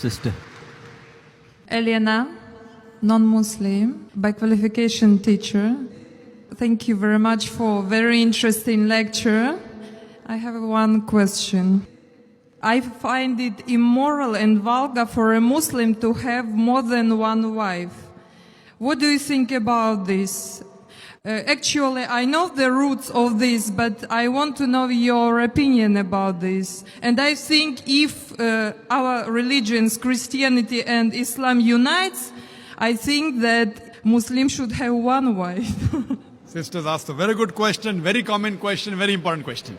Sister. Elena, non-Muslim, by qualification teacher. Thank you very much for very interesting lecture. I have one question. I find it immoral and vulgar for a Muslim to have more than one wife. What do you think about this? Actually, I know the roots of this, but I want to know your opinion about this. And I think if our religions, Christianity and Islam unites, I think that Muslims should have one wife. Sisters asked a very good question, very common question, very important question.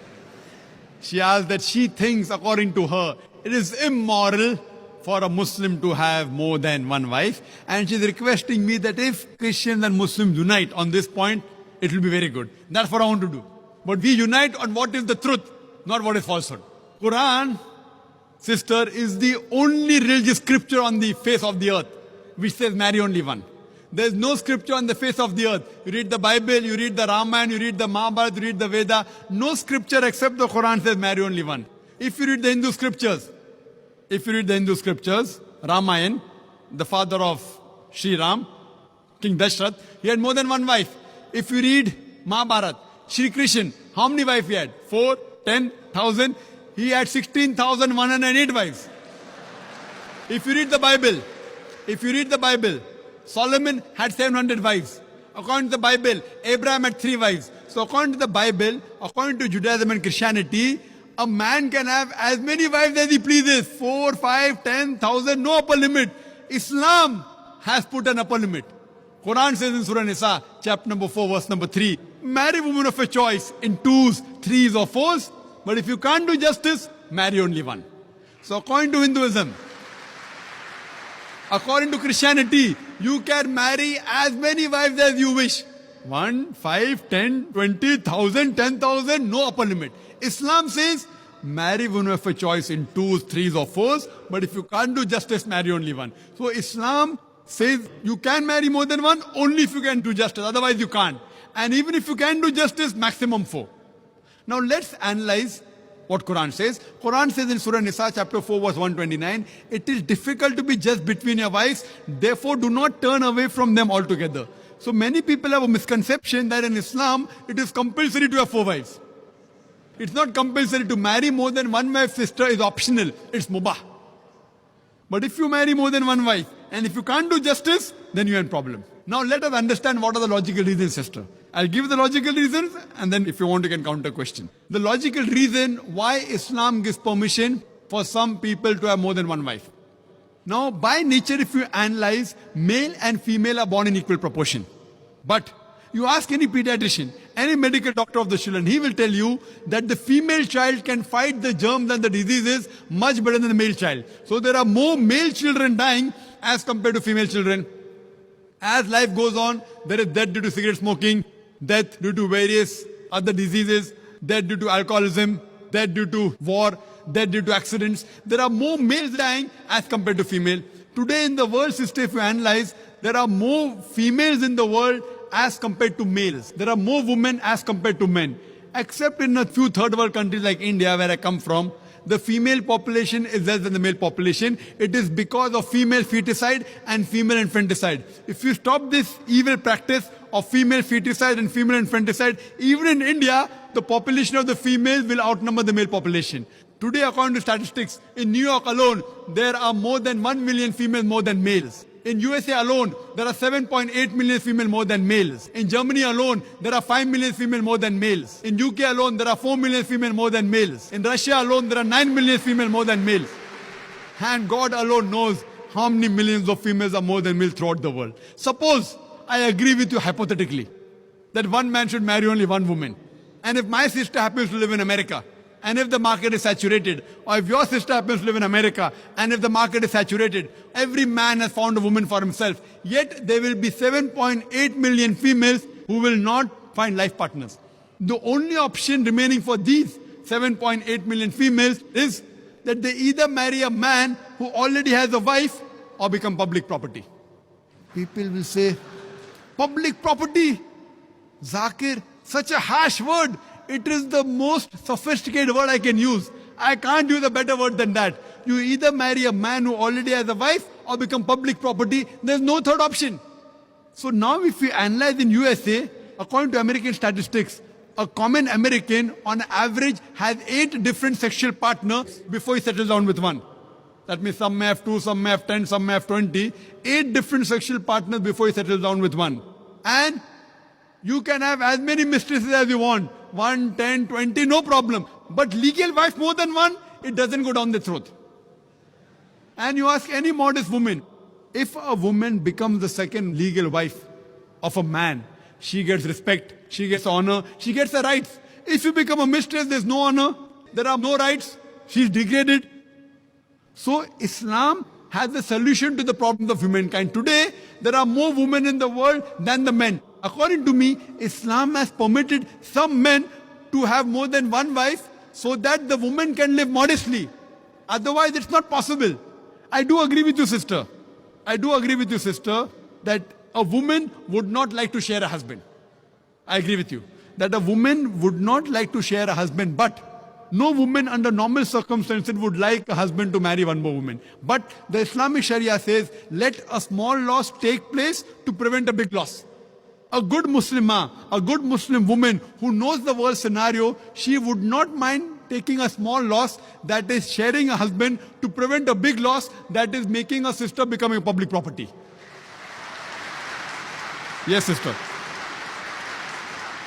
She asked that she thinks, according to her, it is immoral for a Muslim to have more than one wife. And she's requesting me that if Christians and Muslims unite on this point, it will be very good. That's what I want to do. But we unite on what is the truth, not what is falsehood. Quran, sister, is the only religious scripture on the face of the earth which says marry only one. There is no scripture on the face of the earth. You read the Bible, you read the Ramayana, you read the Mahabharata, you read the Veda. No scripture except the Quran says marry only one. If you read the Hindu scriptures, Ramayana, the father of Sri Ram, King Dashrath, he had more than one wife. If you read Mahabharata, Sri Krishna, how many wives he had? 4, 10,000. He had 16,108 wives. If you read the Bible, Solomon had 700 wives. According to the Bible, Abraham had 3 wives. So according to the Bible, according to Judaism and Christianity, a man can have as many wives as he pleases. 4, 5, 10,000, no upper limit. Islam has put an upper limit. Quran says in Surah Nisa, chapter number 4, verse number 3, marry women of a choice in 2s, 3s or 4s. But if you can't do justice, marry only one. So according to Hinduism, according to Christianity, you can marry as many wives as you wish. 1, 5, 10, 20,000, 10,000, no upper limit. Islam says, marry women of a choice in 2s, 3s or 4s, but if you can't do justice, marry only one. So Islam says you can marry more than one only if you can do justice, otherwise you can't. And even if you can do justice, maximum 4. Now let's analyze what Quran says. Quran says in Surah Nisa chapter 4 verse 129, it is difficult to be just between your wives, therefore do not turn away from them altogether. So many people have a misconception that in Islam, it is compulsory to have 4 wives. It's not compulsory to marry more than one wife, sister, is optional. It's mubah. But if you marry more than one wife, and if you can't do justice, then you have a problem. Now let us understand what are the logical reasons, sister. I'll give the logical reasons, and then if you want, you can counter question. The logical reason why Islam gives permission for some people to have more than one wife. Now, by nature, if you analyze, male and female are born in equal proportion. But you ask any pediatrician, any medical doctor of the children, he will tell you that the female child can fight the germs and the diseases much better than the male child. So there are more male children dying as compared to female children. As life goes on, there is death due to cigarette smoking, death due to various other diseases, death due to alcoholism, death due to war, death due to accidents. There are more males dying as compared to female. Today in the world system, if you analyze, there are more females in the world as compared to males. There are more women as compared to men. Except in a few third world countries like India, where I come from, the female population is less than the male population. It is because of female feticide and female infanticide. If you stop this evil practice of female feticide and female infanticide, even in India, the population of the females will outnumber the male population. Today, according to statistics, in New York alone, there are more than 1 million females more than males. In USA alone, there are 7.8 million females more than males. In Germany alone, there are 5 million females more than males. In UK alone, there are 4 million females more than males. In Russia alone, there are 9 million females more than males. And God alone knows how many millions of females are more than males throughout the world. Suppose I agree with you hypothetically that one man should marry only one woman. And if my sister happens to live in America, and if the market is saturated, or if your sister happens to live in America, and if the market is saturated, every man has found a woman for himself. Yet there will be 7.8 million females who will not find life partners. The only option remaining for these 7.8 million females is that they either marry a man who already has a wife or become public property. People will say, public property? Zakir, such a harsh word. It is the most sophisticated word I can use. I can't use a better word than that. You either marry a man who already has a wife or become public property. There's no third option. So now if we analyze in USA, according to American statistics, a common American on average has 8 different sexual partners before he settles down with one. That means some may have 2, some may have 10, some may have 20. 8 different sexual partners before he settles down with one. And you can have as many mistresses as you want. 1, 10, 20, no problem. But legal wife more than one, it doesn't go down the throat. And you ask any modest woman, if a woman becomes the second legal wife of a man, she gets respect, she gets honor, she gets her rights. If you become a mistress, there's no honor, there are no rights, she's degraded. So Islam has the solution to the problems of humankind. Today, there are more women in the world than the men. According to me, Islam has permitted some men to have more than one wife so that the woman can live modestly. Otherwise, it's not possible. I do agree with you, sister. I do agree with you, sister, that a woman would not like to share a husband. I agree with you. That a woman would not like to share a husband, but no woman under normal circumstances would like a husband to marry one more woman. But the Islamic Sharia says, let a small loss take place to prevent a big loss. A good Muslimah, a good Muslim woman who knows the world scenario, she would not mind taking a small loss, that is sharing a husband, to prevent a big loss, that is making a sister becoming a public property. Yes, sister.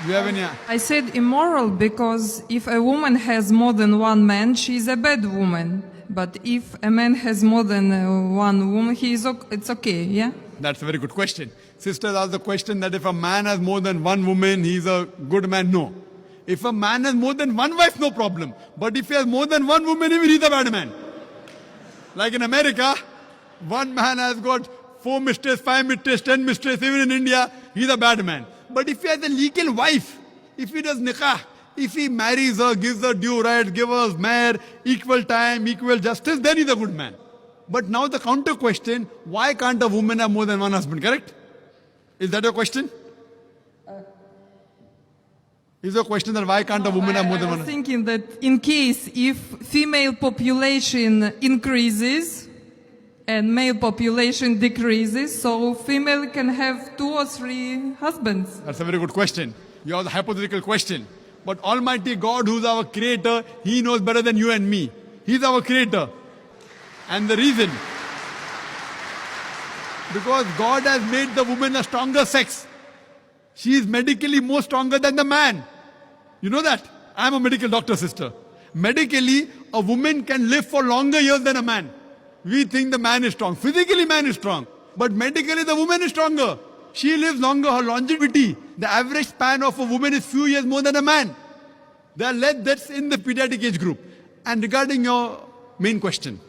Do you have any? I said immoral because if a woman has more than one man, she is a bad woman. But if a man has more than one woman, it's okay, yeah? That's a very good question. Sisters asked the question that if a man has more than one woman, he's a good man. No. If a man has more than one wife, no problem. But if he has more than one woman, even he's a bad man. Like in America, one man has got 4 mistresses, 5 mistresses, 10 mistresses. Even in India, he's a bad man. But if he has a legal wife, if he does nikah, if he marries her, gives her due rights, gives her mahr, equal time, equal justice, then he's a good man. But now the counter question, why can't a woman have more than one husband, correct? Is that your question? Is your question that why can't a woman have more than one I was husband? thinking that in case if female population increases and male population decreases, so female can have 2 or 3 husbands. That's a very good question. You have a hypothetical question. But Almighty God, who's our creator, He knows better than you and me. He's our creator. And the reason, because God has made the woman a stronger sex. She is medically more stronger than the man. You know that? I'm a medical doctor, sister. Medically, a woman can live for longer years than a man. We think the man is strong. Physically, man is strong. But medically, the woman is stronger. She lives longer. Her longevity, the average span of a woman is few years more than a man. There are less deaths in the pediatric age group. And regarding your main question,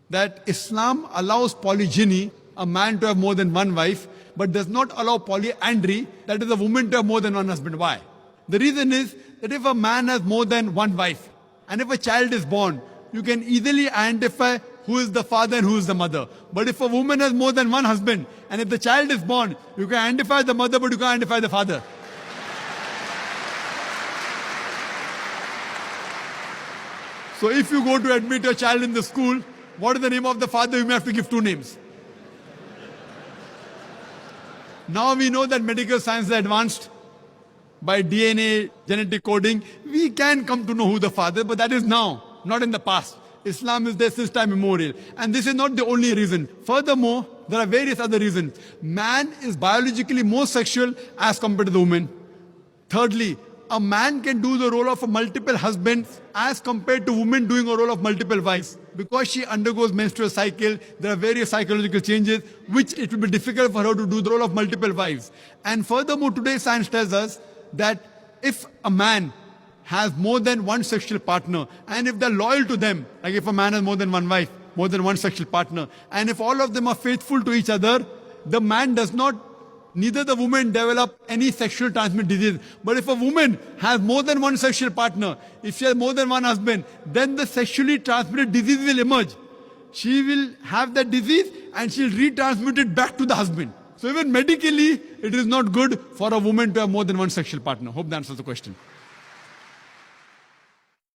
that Islam allows polygyny, a man to have more than one wife, but does not allow polyandry, that is a woman to have more than one husband. Why? The reason is that if a man has more than one wife, and if a child is born, you can easily identify who is the father and who is the mother. But if a woman has more than one husband, and if the child is born, you can identify the mother, but you can't identify the father. So if you go to admit your child in the school, what is the name of the father? You may have to give 2 names. Now we know that medical science is advanced. By DNA, genetic coding, we can come to know who the father is, but that is now, not in the past. Islam is there since time immemorial. And this is not the only reason. Furthermore, there are various other reasons. Man is biologically more sexual as compared to the woman. Thirdly, a man can do the role of a multiple husband as compared to women doing a role of multiple wives. Because she undergoes menstrual cycle, there are various psychological changes which it will be difficult for her to do the role of multiple wives. And furthermore, today science tells us that if a man has more than one sexual partner, and if they're loyal to them, like if a man has more than one wife, more than one sexual partner, and if all of them are faithful to each other, the man does not, neither the woman develop any sexual transmitted disease. But if a woman has more than one sexual partner, if she has more than one husband, then the sexually transmitted disease will emerge. She will have that disease and she'll retransmit it back to the husband. So even medically, it is not good for a woman to have more than one sexual partner. Hope that answers the question.